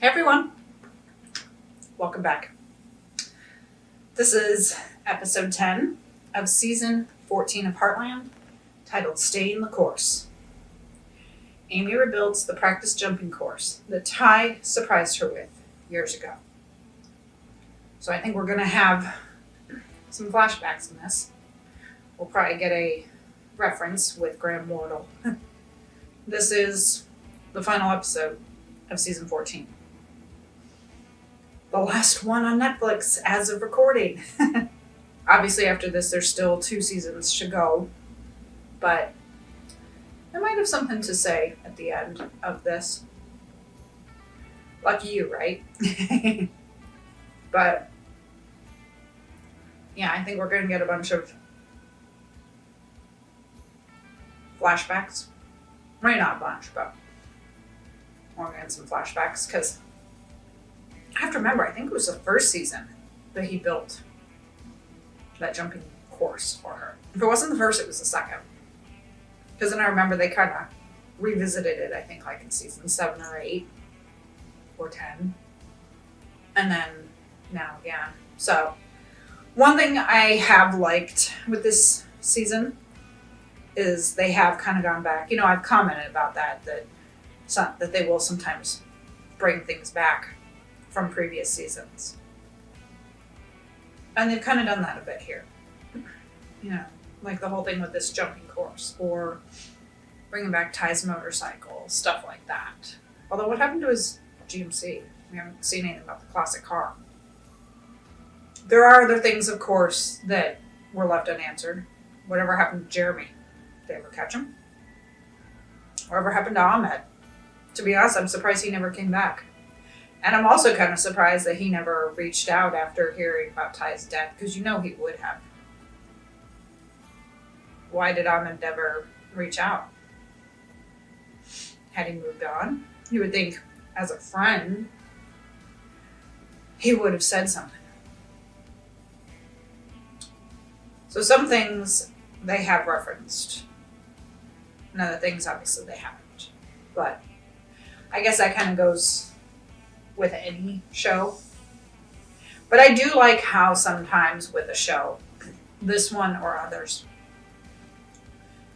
Hey everyone, welcome back. This is episode 10 of season 14 of Heartland, titled Staying the Course. Amy rebuilds the practice jumping course that Ty surprised her with years ago. So I think we're going to have some flashbacks in this. We'll probably get a reference with Graham Wardle. This is the final episode of season 14. The last one on Netflix as of recording. Obviously, after this, there's still 2 seasons to go, but I might have something to say at the end of this. Lucky you, right? But yeah, I think we're going to get a bunch of flashbacks. Maybe not a bunch, but we're going to get some flashbacks because I have to remember, I think it was the first season that he built that jumping course for her. If it wasn't the first, it was the second. Because then I remember they kind of revisited it, I think, like in season 7 or 8 or 10. And then now again. So, one thing I have liked with this season is they have kind of gone back. You know, I've commented about that they will sometimes bring things back from previous seasons. And they've kind of done that a bit here. You know, like the whole thing with this jumping course, or bringing back Ty's motorcycle, stuff like that. Although, what happened to his GMC? We haven't seen anything about the classic car. There are other things, of course, that were left unanswered. Whatever happened to Jeremy? Did they ever catch him? Whatever happened to Ahmed? To be honest, I'm surprised he never came back. And I'm also kind of surprised that he never reached out after hearing about Ty's death, because you know he would have. Why did Ahmed never reach out? Had he moved on? You would think, as a friend, he would have said something. So some things they have referenced, and other things obviously they haven't. But I guess that kind of goes with any show. But I do like how sometimes with a show, this one or others,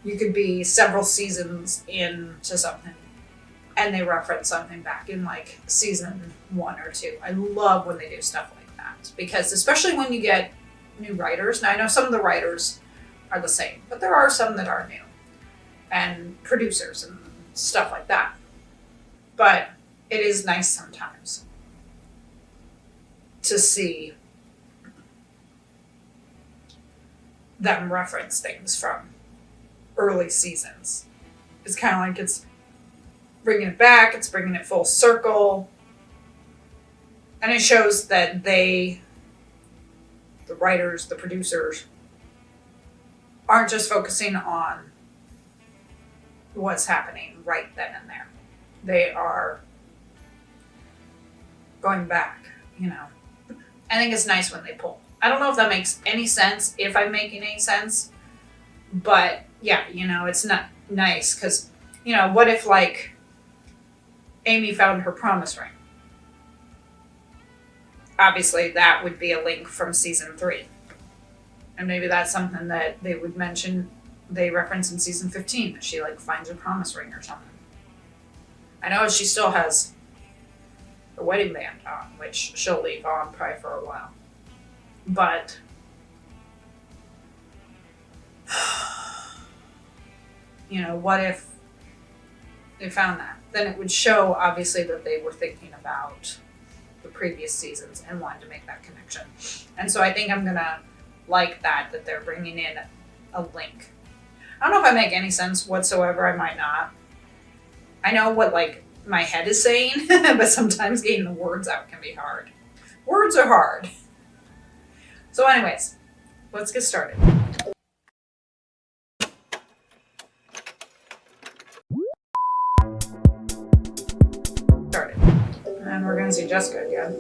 you could be several seasons into something and they reference something back in like season 1 or 2. I love when they do stuff like that, because especially when you get new writers. Now I know some of the writers are the same, but there are some that are new, and producers and stuff like that. But it is nice sometimes to see them reference things from early seasons. It's kind of like it's bringing it back, it's bringing it full circle. And it shows that they, the writers, the producers, aren't just focusing on what's happening right then and there. They are going back, you know. I think it's nice when they pull. I don't know if that makes any sense, if I'm making any sense. But, yeah, you know, it's not nice. Because, you know, what if, like, Amy found her promise ring? Obviously, that would be a link from season 3. And maybe that's something that they would mention, they reference in season 15, that she, like, finds her promise ring or something. I know she still has her wedding band on, which she'll leave on probably for a while. But you know, what if they found that? Then it would show, obviously, that they were thinking about the previous seasons and wanted to make that connection. And so I think I'm gonna like that they're bringing in a link. I don't know if I make any sense whatsoever. I might not. I know what, like, my head is saying, but sometimes getting the words out can be hard. Words are hard. So anyways, let's get started. And we're going to see Jessica again.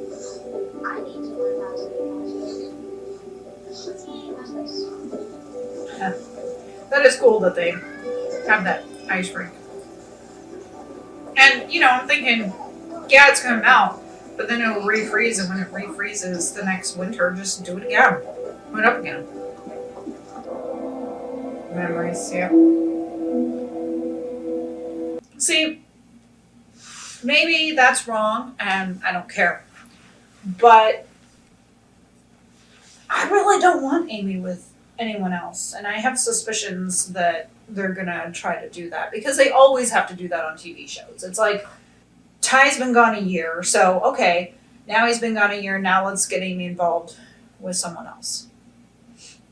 Yeah. That is cool that they have that ice rink. And, you know, I'm thinking, Yeah, it's gonna melt, but then it'll refreeze, and when it refreezes the next winter, just do it again. Put it up again. Memories, yeah. See, maybe that's wrong, and I don't care. But I really don't want Amy with anyone else, and I have suspicions that they're gonna try to do that because they always have to do that on TV shows. It's like Ty's been gone a year, so okay, now he's been gone a year. Now let's get Amy involved with someone else.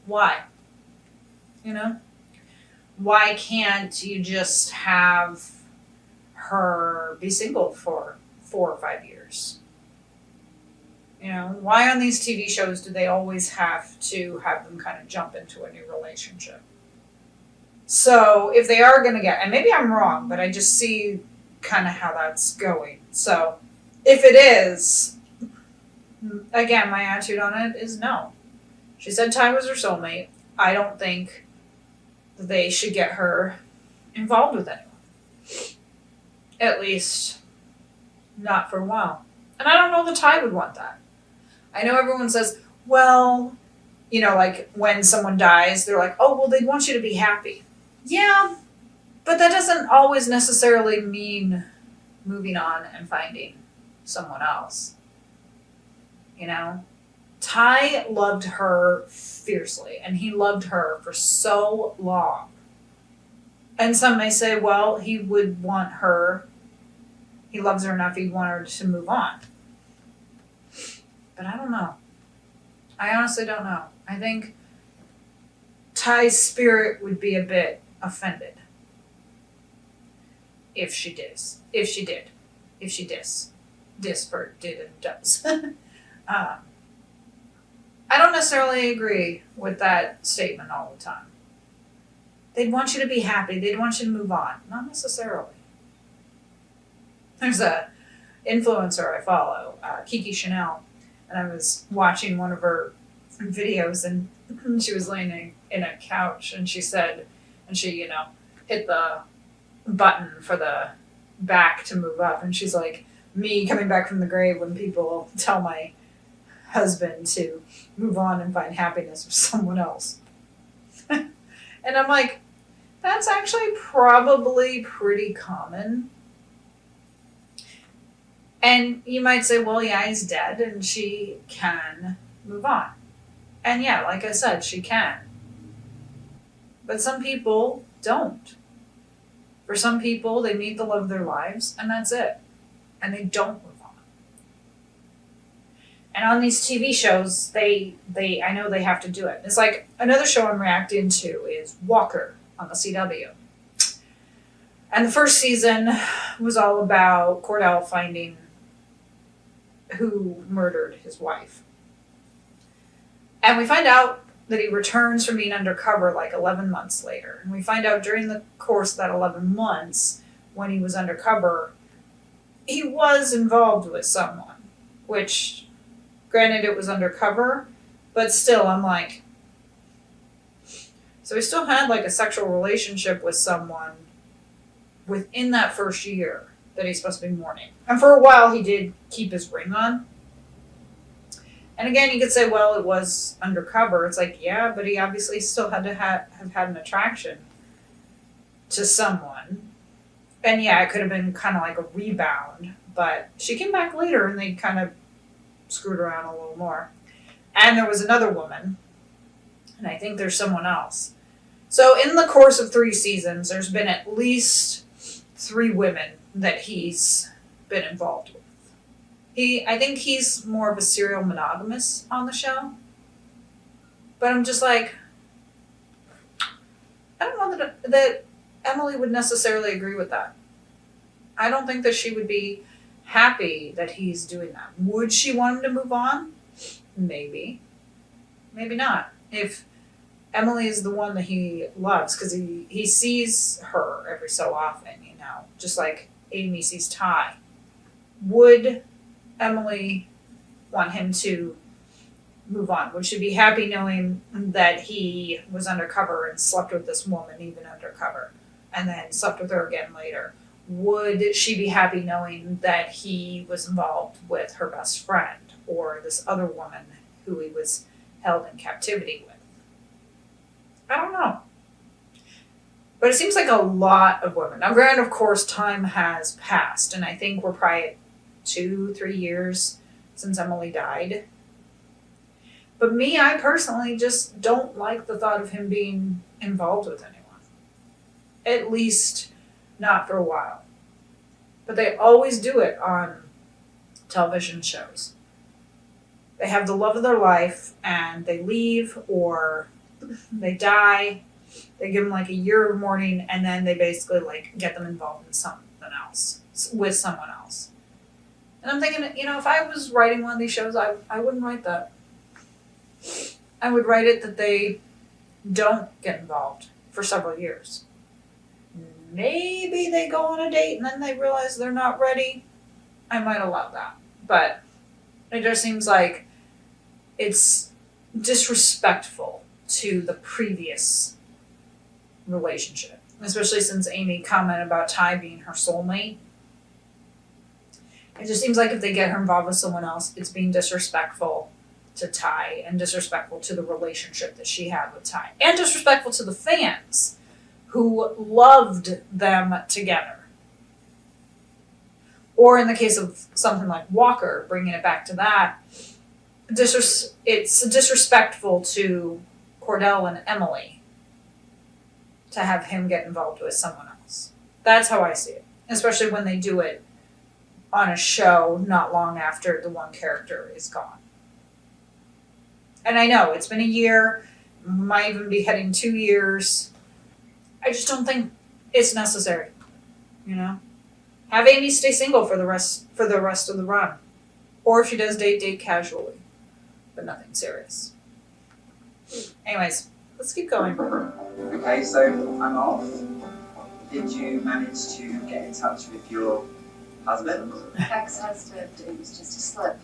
Why? You know, why can't you just have her be single for 4 or 5 years? You know, why on these TV shows do they always have to have them kind of jump into a new relationship? So if they are going to get, and maybe I'm wrong, but I just see kind of how that's going. So if it is, again, my attitude on it is no. She said Ty was her soulmate. I don't think they should get her involved with anyone. At least, not for a while. And I don't know that Ty would want that. I know everyone says, well, you know, like when someone dies, they're like, oh, well, they'd want you to be happy. Yeah, but that doesn't always necessarily mean moving on and finding someone else. You know? Ty loved her fiercely, and he loved her for so long. And some may say, well, he would want her, he loves her enough, he'd want her to move on. But I don't know. I honestly don't know. I think Ty's spirit would be a bit offended if she did. If she did. If she dis. Dis for did and does. I don't necessarily agree with that statement all the time. They'd want you to be happy. They'd want you to move on. Not necessarily. There's a influencer I follow, Kiki Chanel, and I was watching one of her videos, and she was laying in a couch, and she said, and she, you know, hit the button for the back to move up, and she's like, me coming back from the grave when people tell my husband to move on and find happiness with someone else. And I'm like, that's actually probably pretty common. And you might say, well, yeah, he's dead and she can move on. And yeah, like I said, she can. But some people don't. For some people, they meet the love of their lives and that's it. And they don't move on. And on these TV shows, I know they have to do it. It's like another show I'm reacting to is Walker on the CW. And the first season was all about Cordell finding who murdered his wife. And we find out that he returns from being undercover like 11 months later. And we find out during the course of that 11 months, when he was undercover, he was involved with someone, which, granted, it was undercover, but still, I'm like, so he still had like a sexual relationship with someone within that first year that he's supposed to be mourning. And for a while, he did keep his ring on. And again, you could say, well, it was undercover. It's like, yeah, but he obviously still had to have had an attraction to someone. And yeah, it could have been kind of like a rebound, but she came back later and they kind of screwed around a little more. And there was another woman, and I think there's someone else. So in the course of 3 seasons, there's been at least 3 women that he's been involved with. I think he's more of a serial monogamous on the show. But I'm just like, I don't know that Emily would necessarily agree with that. I don't think that she would be happy that he's doing that. Would she want him to move on? Maybe. Maybe not. If Emily is the one that he loves, because he sees her every so often, you know, just like Amy sees Ty. Would Emily want him to move on? Would she be happy knowing that he was undercover and slept with this woman even undercover and then slept with her again later? would she be happy knowing that he was involved with her best friend or this other woman who he was held in captivity with? I don't know. But it seems like a lot of women. Now, granted, of course, time has passed, and I think we're probably at 2-3 years since Emily died. But me, I personally just don't like the thought of him being involved with anyone. At least not for a while. But they always do it on television shows. They have the love of their life and they leave or they die. They give them like a year of mourning and then they basically like get them involved in something else, with someone else. And I'm thinking, if I was writing one of these shows, I wouldn't write that. I would write it that they don't get involved for several years. Maybe they go on a date and then they realize they're not ready. I might allow that. But it just seems like it's disrespectful to the previous relationship. Especially since Amy commented about Ty being her soulmate. It just seems like if they get her involved with someone else, it's being disrespectful to Ty and disrespectful to the relationship that she had with Ty. And disrespectful to the fans who loved them together. Or in the case of something like Walker, bringing it back to that, it's disrespectful to Cordell and Emily to have him get involved with someone else. That's how I see it. Especially when they do it on a show not long after the one character is gone. And I know it's been a year, might even be heading 2 years. I just don't think it's necessary, Have Amy stay single for the rest of the run. Or if she does date casually. But nothing serious. Anyways, let's keep going. Okay, so I'm off. Did you manage to get in touch with your husband? Ex-husband, it was just a slip.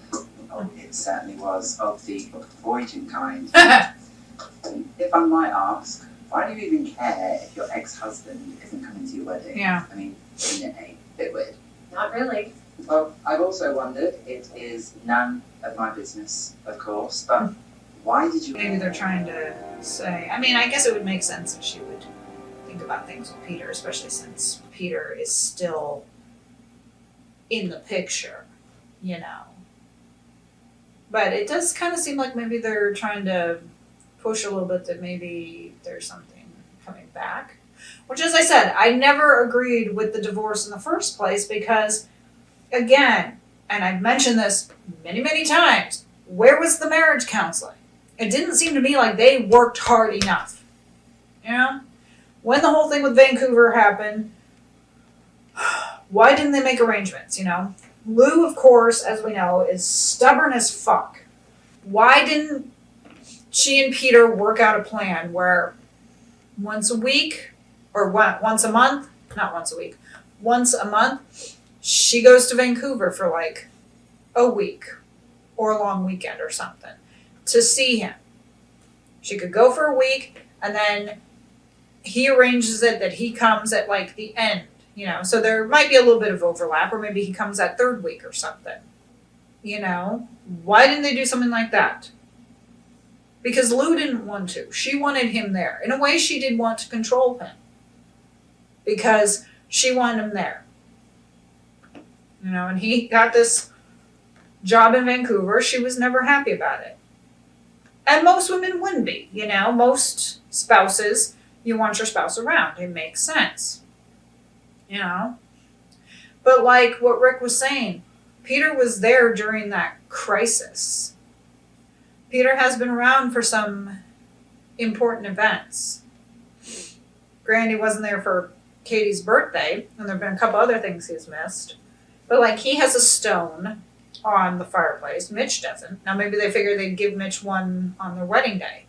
Oh, it certainly was, of the voyaging kind. If I might ask, why do you even care if your ex-husband isn't coming to your wedding? Yeah. I mean, isn't it a bit weird? Not really. Well, I've also wondered, it is none of my business, of course, but why did you... Maybe they're trying to say... I mean, I guess it would make sense if she would think about things with Peter, especially since Peter is still in the picture, But it does kind of seem like maybe they're trying to push a little bit that maybe there's something coming back. Which, as I said, I never agreed with the divorce in the first place because, again, and I've mentioned this many, many times, where was the marriage counseling? It didn't seem to me like they worked hard enough. When the whole thing with Vancouver happened, why didn't they make arrangements, Lou, of course, as we know, is stubborn as fuck. Why didn't she and Peter work out a plan where once a week, or once a month, not once a week, once a month, she goes to Vancouver for like a week or a long weekend or something to see him. She could go for a week and then he arranges it that he comes at like the end, so there might be a little bit of overlap or maybe he comes that third week or something. Why didn't they do something like that? Because Lou didn't want to. She wanted him there. In a way, she did want to control him. Because she wanted him there. And he got this job in Vancouver. She was never happy about it. And most women wouldn't be, Most spouses, you want your spouse around. It makes sense. But like what Rick was saying, Peter was there during that crisis. Peter has been around for some important events. Granted, he wasn't there for Katie's birthday, and there have been a couple other things he's missed. But like he has a stone on the fireplace. Mitch doesn't. Now maybe they figured they'd give Mitch one on their wedding day.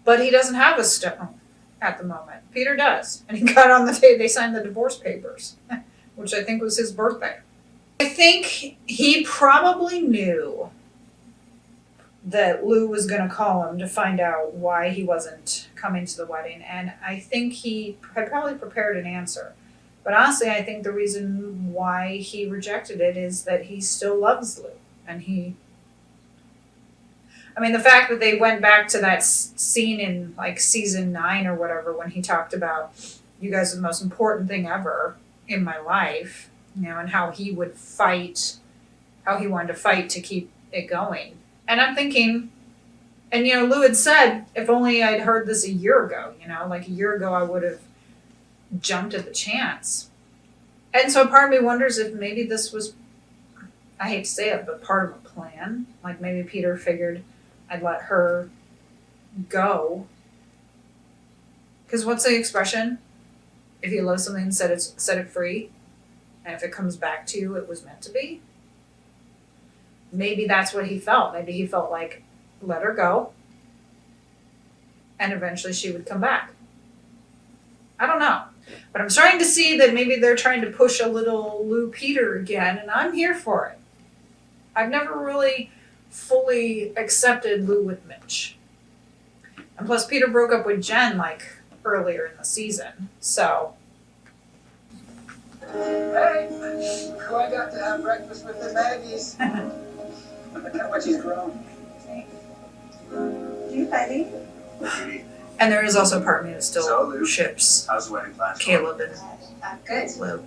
But he doesn't have a stone at the moment. Peter does. And he got on the day they signed the divorce papers, which I think was his birthday. I think he probably knew that Lou was going to call him to find out why he wasn't coming to the wedding. And I think he had probably prepared an answer. But honestly, I think the reason why he rejected it is that he still loves Lou. And the fact that they went back to that scene in like season 9 or whatever when he talked about, you guys are the most important thing ever in my life, and how he would fight, how he wanted to fight to keep it going. And I'm thinking, and Lou had said, if only I'd heard this a year ago, like a year ago I would have jumped at the chance. And so part of me wonders if maybe this was, I hate to say it, but part of a plan. Like maybe Peter figured I'd let her go. Because what's the expression? If you love something, set it free. And if it comes back to you, it was meant to be. Maybe that's what he felt. Maybe he felt like, let her go. And eventually she would come back. I don't know. But I'm starting to see that maybe they're trying to push a little Lou Peter again, and I'm here for it. I've never really fully accepted Lou with Mitch. And plus Peter broke up with Jen like earlier in the season. So Hey, who I got to have breakfast with the Maggies? Look how much he's grown. You, buddy? and there is also part of me that still So, Lou, ships how's the wedding plans? Caleb and I'm good. Lou.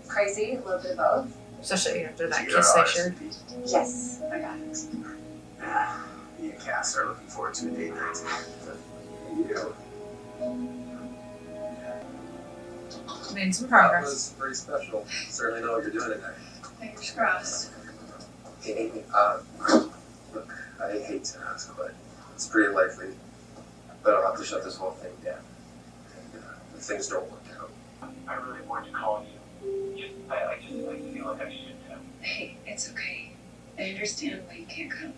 Crazy, a little bit of both. Especially after that Did you get kiss our they shared. RSVP? Yes, I got it. Me and Cass are looking forward to a date night. You. Made some That progress. was pretty special. Certainly know what you're doing tonight. Fingers crossed. Look, I hate to ask, but it's pretty likely that I'll have to shut this whole thing down. If things don't work out. I really wanted to call you. I feel like I should have. Hey, it's okay. I understand why you can't come.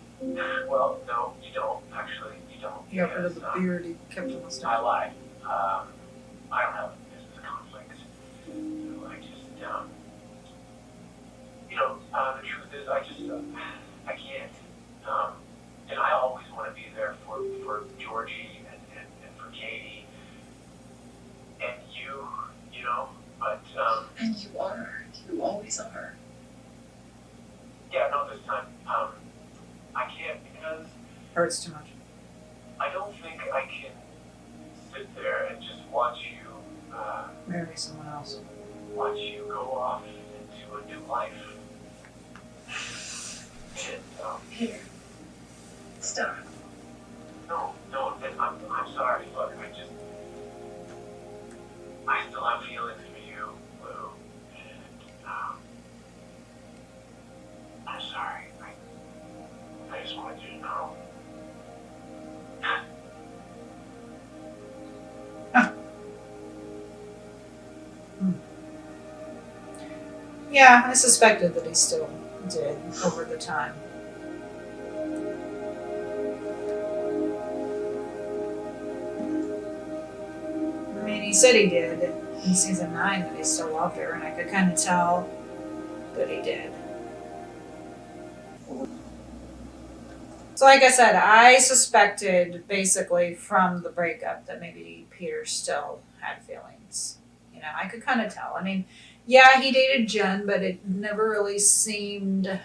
Well, no, you don't. Actually, you don't. He got rid of the because, beard, he kept the I mustache. lied. I don't have a business conflict. So I just, the truth is, I can't. And I always want to be there for Georgie and for Katie. And but, And you are. You always are. yeah, no, this time, I can't because Hurts too much. I don't think I can sit there and just watch you Marry someone else. go off into a new life. And Here. Stop. no, and I'm sorry. Look, I still have feelings for you, Lou. And I'm sorry. I just wanted you to know. Yeah, I suspected that he still did over the time. I mean, he said he did in season 9 that he still loved her, and I could kind of tell that he did. So like I said, I suspected basically from the breakup that maybe Peter still had feelings. I could kind of tell. I mean, yeah, he dated Jen, but it never really seemed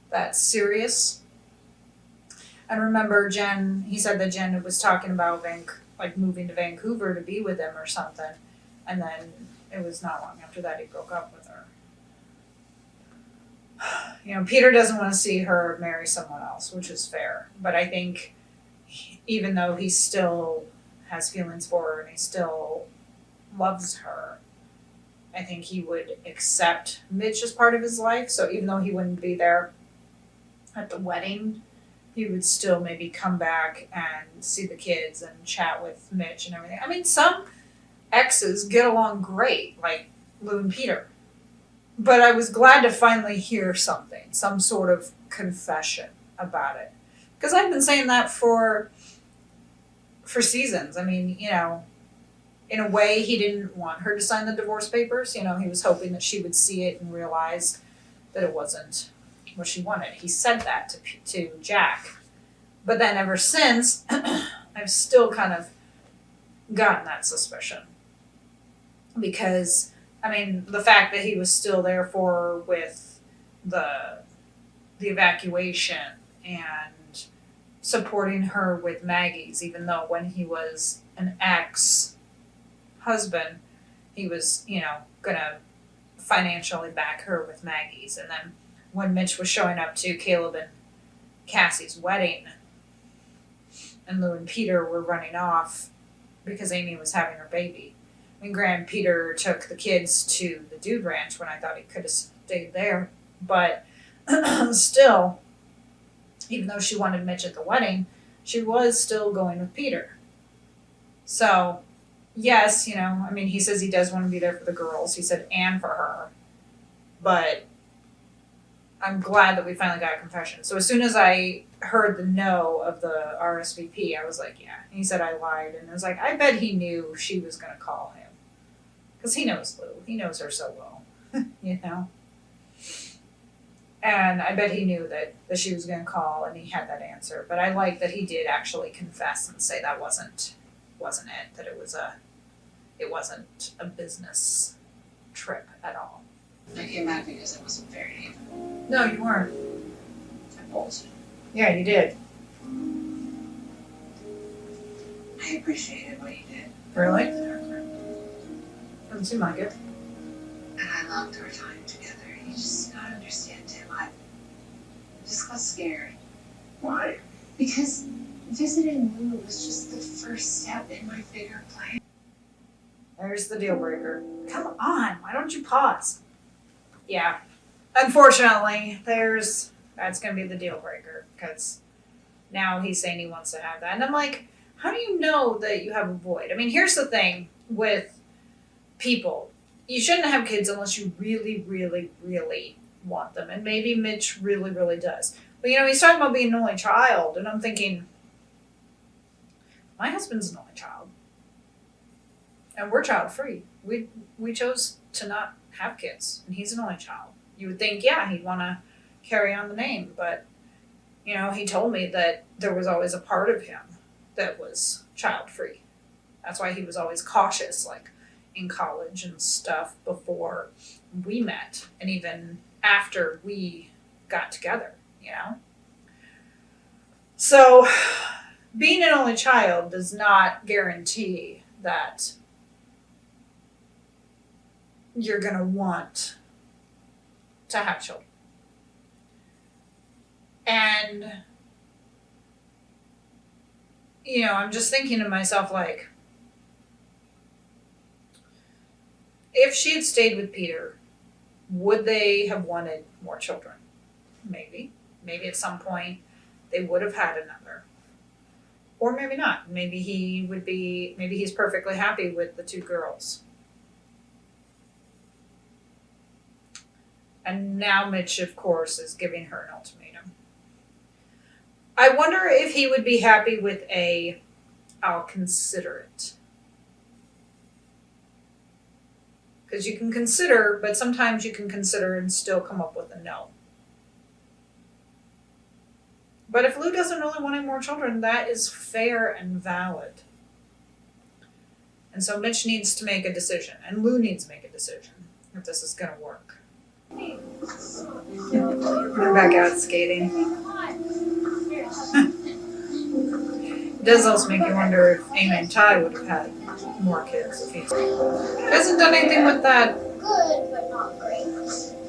that serious. And remember, he said that Jen was talking about moving to Vancouver to be with him or something. And then it was not long after that he broke up with her. Peter doesn't want to see her marry someone else, which is fair. But I think even though he still has feelings for her and he still loves her, I think he would accept Mitch as part of his life. So even though he wouldn't be there at the wedding, he would still maybe come back and see the kids and chat with Mitch and everything. I mean, some exes get along great, like Lou and Peter. But I was glad to finally hear something, some sort of confession about it. Because I've been saying that for seasons. I mean, in a way, he didn't want her to sign the divorce papers. He was hoping that she would see it and realize that it wasn't what she wanted. He said that to Jack. But then ever since, I've still kind of gotten that suspicion. because, I mean, the fact that he was still there for her with the evacuation and supporting her with Maggie's, even though when he was an ex-husband, he was, gonna financially back her with Maggie's. And then when Mitch was showing up to Caleb and Cassie's wedding, and Lou and Peter were running off because Amy was having her baby. I mean, granted, Peter took the kids to the Dude Ranch when I thought he could have stayed there, but still, even though she wanted Mitch at the wedding, she was still going with Peter. So, yes, he says he does want to be there for the girls. He said, and for her. But I'm glad that we finally got a confession. So as soon as I heard the no of the RSVP, I was like, yeah. And he said I lied. And I was like, I bet he knew she was going to call him. Because he knows Lou. He knows her so well, And I bet he knew that she was going to call, and he had that answer. But I like that he did actually confess and say that wasn't it. That it wasn't a business trip at all. I came back because I wasn't fair to you. No, you weren't. I bolted. Yeah, you did. I appreciated what you did. Really? With our group. Doesn't seem like it. And I loved our time together. You just gotta understand, Tim. I just got scared. Why? Because visiting Lou was just the first step in my bigger plan. There's the deal breaker. Come on, why don't you pause? Yeah. Unfortunately, that's gonna be the deal breaker, because now he's saying he wants to have that. And I'm like, how do you know that you have a void? I mean, here's the thing with people. You shouldn't have kids unless you really, really, really want them. And maybe Mitch really, really does. But he's talking about being an only child, and I'm thinking, my husband's an only child. And we're child free. We chose to not have kids, and he's an only child. You would think, yeah, he'd want to carry on the name, but he told me that there was always a part of him that was child free. That's why he was always cautious, like in college and stuff, before we met, and even after we got together. So, being an only child does not guarantee that you're going to want to have children. And, I'm just thinking to myself, like, if she had stayed with Peter, would they have wanted more children? Maybe. Maybe at some point they would have had another. Or maybe not. Maybe he's perfectly happy with the 2 girls. And now Mitch, of course, is giving her an ultimatum. I wonder if he would be happy with I'll consider it. Because you can consider, but sometimes you can consider and still come up with a no. But if Lou doesn't really want any more children, that is fair and valid. And so Mitch needs to make a decision, and Lou needs to make a decision if this is going to work. We're back out skating. It does also make you wonder if Amy and Ty would have had more kids if he hasn't done anything with that Good, but not great.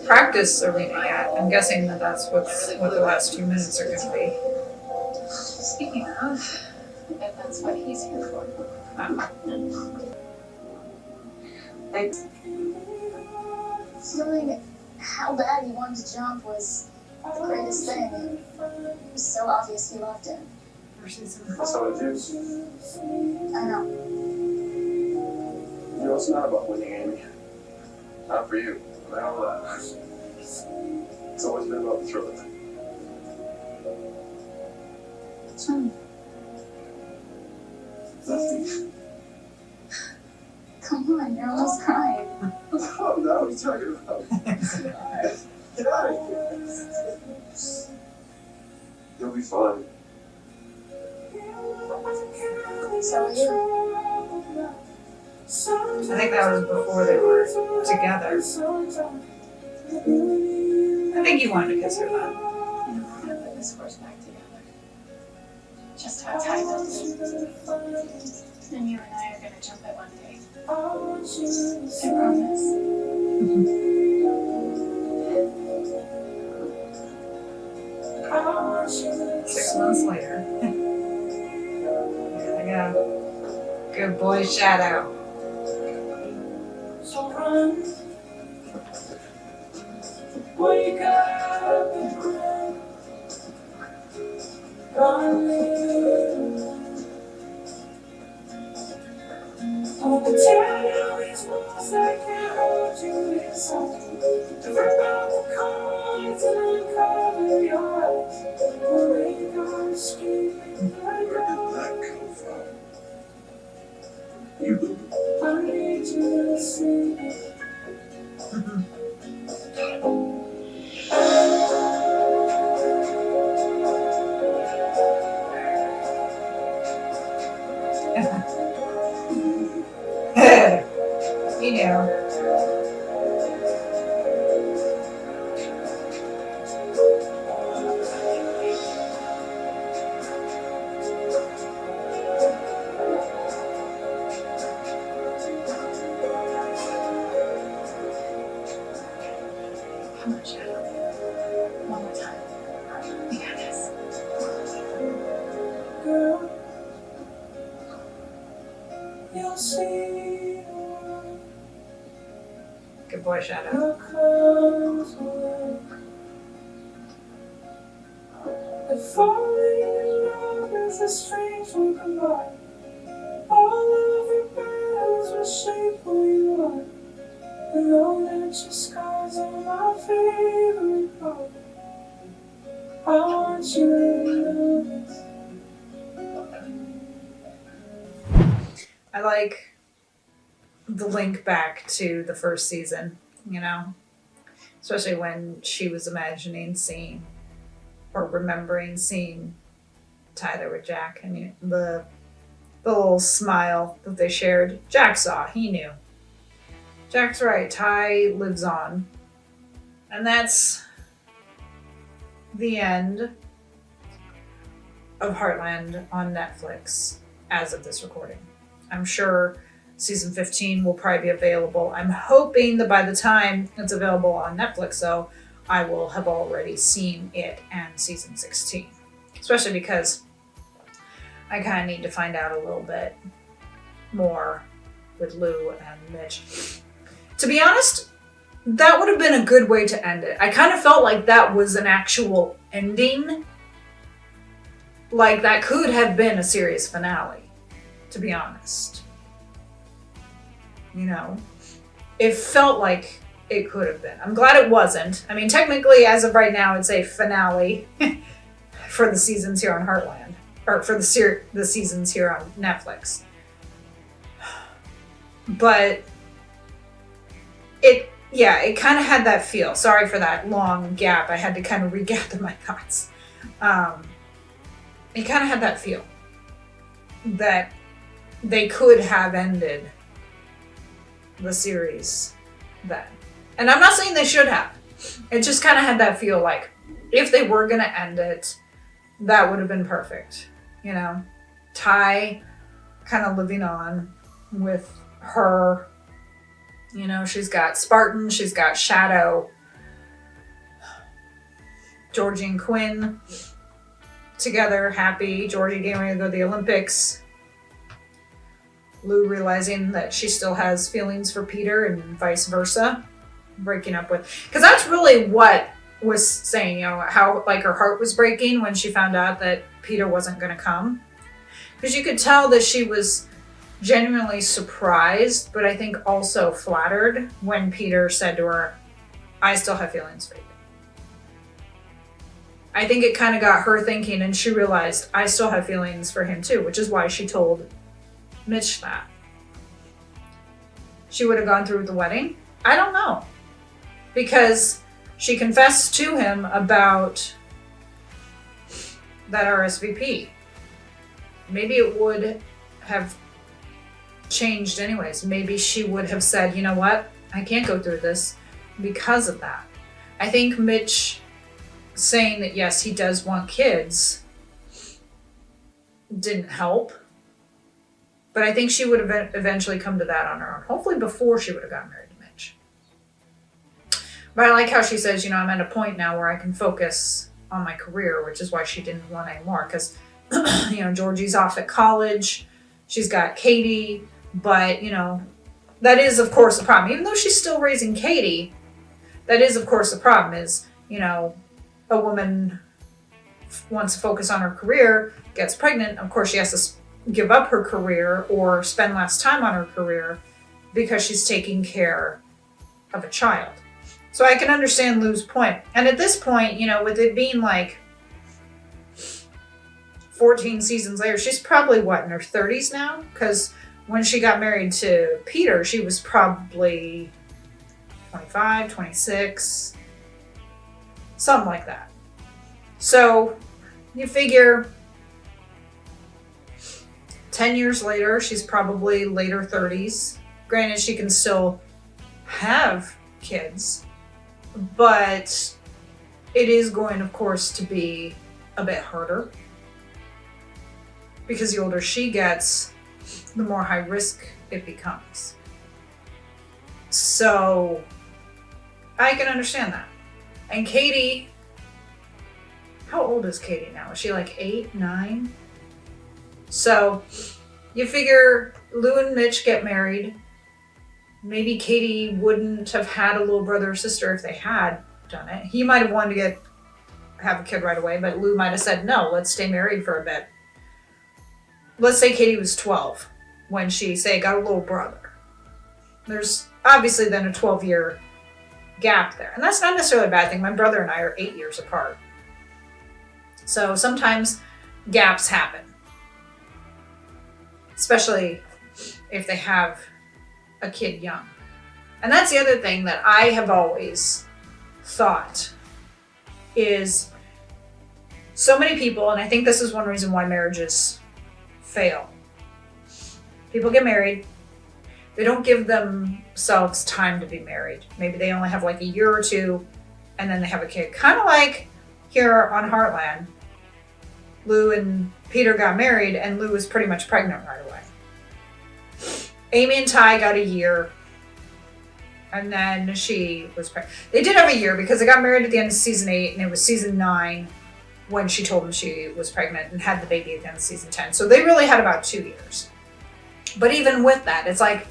practice arena yet. I'm guessing that's what the last few minutes are going to be. Speaking of, if that's what he's here for. Feeling how bad he wanted to jump was the greatest thing. It was so obvious he loved him. That's how it is. I know. It's not about winning, Amy. Not for you. No matter what. It's always been about the thrill of it. Nothing. Come on, you're almost crying. Oh, no, what are you talking about? Get out of here. You'll be fine. So are you. I think that was before they were together. I think he wanted to kiss her then. You know, we're gonna put this horse back together. Just how Ty built it. And you and I are gonna jump it one day. I promise. 6 months later. There we go. Good boy, Shadow. So run, wake up and run, oh, but tear down these walls that can't hold you inside. To rip out the cards and uncover your eyes. Wake up screaming like Where did that come from? You I need you to see me. You know. Come on, Shadow. One more time. We got this. Girl, you'll see the world Good boy, Shadow. that comes away. And falling in love is a strange one combined. All of your battles will shape who you are. And know that your scars are my favorite part. I want you to know this. I like the link back to the first season, you know? Especially when she was imagining seeing or remembering seeing Tyler with Jack, and the little smile that they shared. Jack saw, he knew. Jack's right, Ty lives on. And that's the end of Heartland on Netflix as of this recording. I'm sure season 15 will probably be available. I'm hoping that by the time it's available on Netflix, though, I will have already seen it and season 16. Especially because I kind of need to find out a little bit more with Lou and Mitch. To be honest, that would have been a good way to end it. I kind of felt like that was an actual ending. Like that could have been a series finale, to be honest. You know, it felt like it could have been. I'm glad it wasn't. I mean, technically, as of right now, it's a finale for the seasons here on Heartland, or for the seasons here on Netflix. But it kind of had that feel. Sorry for that long gap. I had to kind of regather my thoughts. It kind of had that feel that they could have ended the series then. And I'm not saying they should have. It just kind of had that feel like if they were going to end it, that would have been perfect. You know, Ty kind of living on with her. You know, she's got Spartan, she's got Shadow, Georgie and Quinn together, happy. Georgie getting ready to go to the Olympics. Lou realizing that she still has feelings for Peter and vice versa. Breaking up with... Because that's really what was saying, you know, how like her heart was breaking when she found out that Peter wasn't going to come. Because you could tell that she was genuinely surprised, but I think also flattered when Peter said to her, I still have feelings for you. I think it kind of got her thinking, and she realized I still have feelings for him too, which is why she told Mitch that. She would have gone through with the wedding? I don't know. Because she confessed to him about that RSVP. Maybe it would have changed anyways. Maybe she would have said, you know what, I can't go through this because of that. I think Mitch saying that yes, he does want kids didn't help. But I think she would have eventually come to that on her own. Hopefully before she would have gotten married to Mitch. But I like how she says, you know, I'm at a point now where I can focus on my career, which is why she didn't want any more. Because, you know, Georgie's off at college. She's got Katie. But, you know, that is, of course, a problem. Even though she's still raising Katie, that is, of course, the problem is, you know, a woman wants to focus on her career, gets pregnant. Of course, she has to give up her career or spend less time on her career because she's taking care of a child. So I can understand Lou's point. And at this point, you know, with it being like 14 seasons later, she's probably what, in her 30s now? Because when she got married to Peter, she was probably 25, 26, something like that. So you figure 10 years later, she's probably later 30s. Granted, she can still have kids, but it is going, of course, to be a bit harder because the older she gets, the more high risk it becomes. So I can understand that. And Katie, how old is Katie now? Is she like 8, 9? So you figure Lou and Mitch get married. Maybe Katie wouldn't have had a little brother or sister if they had done it. He might have wanted to have a kid right away, but Lou might have said, no, let's stay married for a bit. Let's say Katie was 12 when she, say, got a little brother. There's obviously then a 12-year gap there. And that's not necessarily a bad thing. My brother and I are 8 years apart. So sometimes gaps happen. Especially if they have a kid young. And that's the other thing that I have always thought is so many people, and I think this is one reason why marriages fail. People get married, they don't give themselves time to be married. Maybe they only have like a year or two, and then they have a kid. Kind of like here on Heartland, Lou and Peter got married, and Lou was pretty much pregnant right away. Amy and Ty got a year, and then she was pregnant. They did have a year because they got married at the end of season 8, and it was season 9 when she told him she was pregnant and had the baby at the end of season 10. So they really had about 2 years. But even with that, it's like,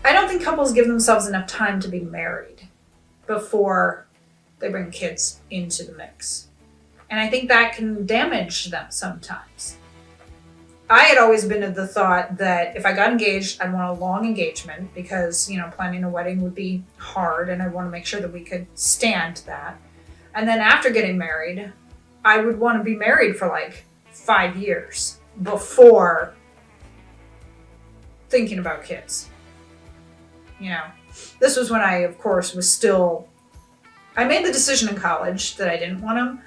I don't think couples give themselves enough time to be married before they bring kids into the mix. And I think that can damage them sometimes. I had always been of the thought that if I got engaged, I'd want a long engagement because, you know, planning a wedding would be hard and I'd want to make sure that we could stand that. And then after getting married, I would want to be married for like 5 years before thinking about kids. You know, this was when I, of course, was still, I made the decision in college that I didn't want them,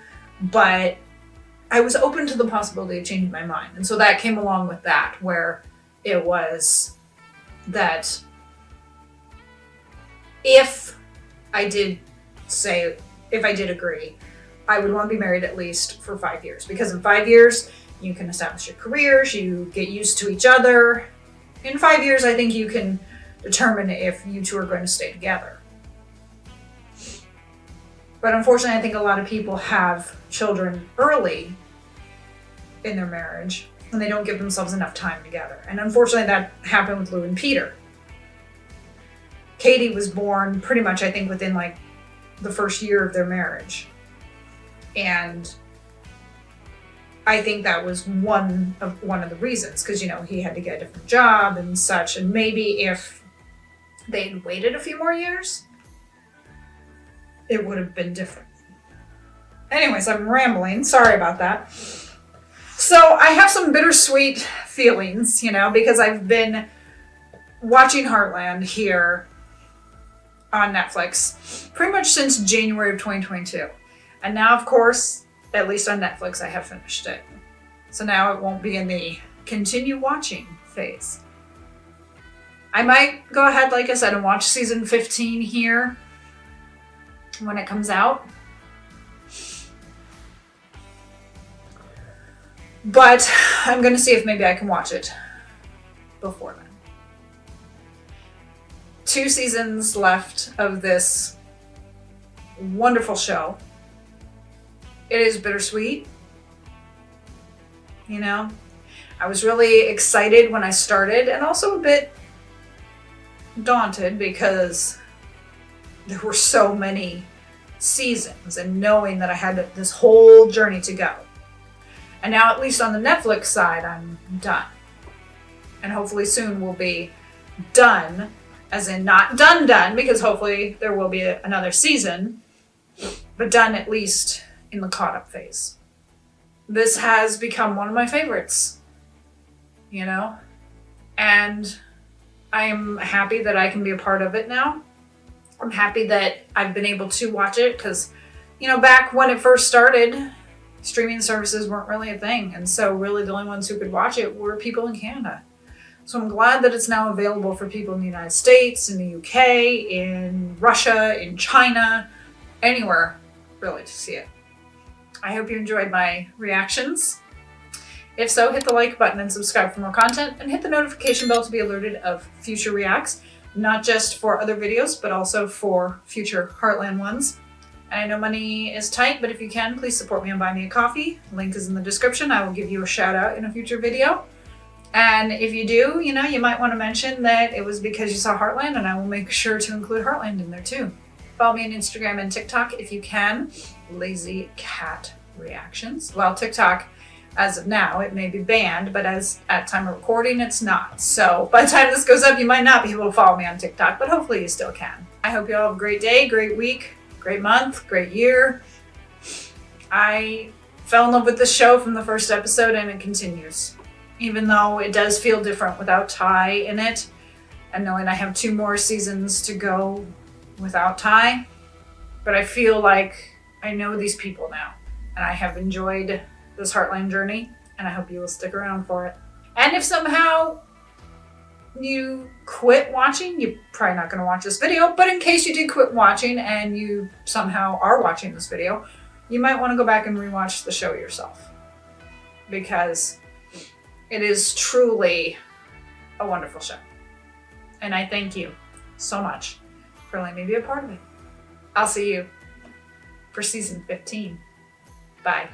but I was open to the possibility of changing my mind. And so that came along with that, where it was that if I did agree, I would want to be married at least for 5 years. Because in 5 years, you can establish your careers, you get used to each other. In 5 years, I think you can determine if you two are going to stay together. But unfortunately, I think a lot of people have children early in their marriage and they don't give themselves enough time together. And unfortunately, that happened with Lou and Peter. Katie was born pretty much, I think, within like the first year of their marriage. And I think that was one of the reasons, because, you know, he had to get a different job and such. And maybe if they had waited a few more years, it would have been different. Anyways, I'm rambling. Sorry about that. So I have some bittersweet feelings, you know, because I've been watching Heartland here on Netflix pretty much since January of 2022. And now, of course, at least on Netflix, I have finished it. So now it won't be in the continue watching phase. I might go ahead, like I said, and watch season 15 here when it comes out. But I'm going to see if maybe I can watch it before then. 2 seasons left of this wonderful show. It is bittersweet. You know, I was really excited when I started and also a bit daunted because there were so many seasons and knowing that I had this whole journey to go. And now, at least on the Netflix side, I'm done. And hopefully soon we'll be done, as in not done, because hopefully there will be another season, but done at least in the caught up phase. This has become one of my favorites, you know? And I'm happy that I can be a part of it now. I'm happy that I've been able to watch it because, you know, back when it first started, streaming services weren't really a thing. And so really the only ones who could watch it were people in Canada. So I'm glad that it's now available for people in the United States, in the UK, in Russia, in China, anywhere really to see it. I hope you enjoyed my reactions. If so, hit the like button and subscribe for more content, and hit the notification bell to be alerted of future reacts, not just for other videos, but also for future Heartland ones. And I know money is tight, but if you can, please support me on Buy Me a Coffee. Link is in the description. I will give you a shout out in a future video. And if you do, you know, you might want to mention that it was because you saw Heartland, and I will make sure to include Heartland in there too. Follow me on Instagram and TikTok if you can. Lazy Cat Reactions. Well, TikTok, as of now, it may be banned, but as at time of recording, it's not. So by the time this goes up, you might not be able to follow me on TikTok, but hopefully you still can. I hope you all have a great day, great week, great month, great year. I fell in love with this show from the first episode, and it continues. Even though it does feel different without Ty in it, and knowing I have 2 more seasons to go without Ty, but I feel like I know these people now, and I have enjoyed this Heartland journey, and I hope you will stick around for it. And if somehow you quit watching, you're probably not going to watch this video, but in case you did quit watching and you somehow are watching this video, you might want to go back and rewatch the show yourself, because it is truly a wonderful show. And I thank you so much for letting me be a part of it. I'll see you for season 15. Bye.